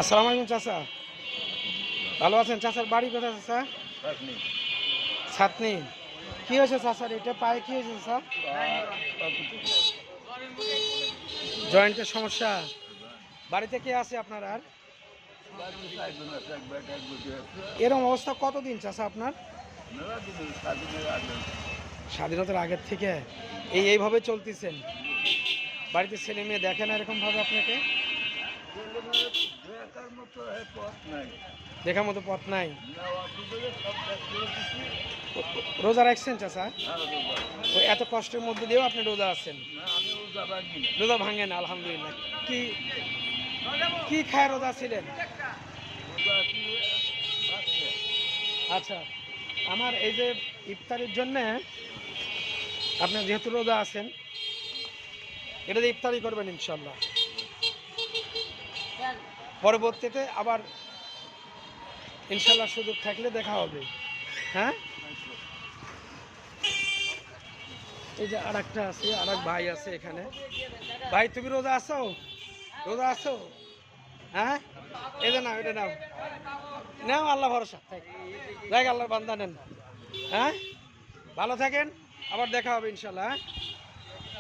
আসসালামু আলাইকুম চাচা, ভালো আছেন? চাচার বাড়ি কোথায় চাচা? ছাতনি। কি হয়েছে চাচার? এটা পায়ে কি হয়েছে চাচা? জয়েন্টের সমস্যা। বাড়িতে কে আছে আপনার? আর এরকম অবস্থা কতদিন চাচা আপনার? স্বাধীনতার আগের থেকে এইভাবে চলতেছেন? বাড়িতে ছেলে মেয়ে দেখে না এরকম ভাবে আপনাকে? দেখার মতো পথ নাই। রোজা রাখছেন চাচা? ওই এত কষ্টের মধ্যে দিয়েও আপনি রোজা আছেন? রোজা ভাঙেন আলহামদুলিল্লাহ। কি কি খায় রোজা ছিলেন? আচ্ছা, আমার এই যে ইফতারের জন্য আপনার যেহেতু রোজা আছেন, এটা দিয়ে ইফতারি করবেন ইনশাল্লাহ। পরবর্তীতে আবার ইনশাল্লাহ সুযোগ থাকলে দেখা হবে। হ্যাঁ, এই যে আর একটা আছে, আর এক ভাই আছে এখানে। ভাই তুমি রোজা আছো? রোজা আছো? হ্যাঁ, এই যে নাও, এটা নাও, নাও, আল্লাহ ভরসা। দেখ আল্লাহর বান্দা নেন। হ্যাঁ, ভালো থাকেন, আবার দেখা হবে ইনশাল্লাহ। হ্যাঁ।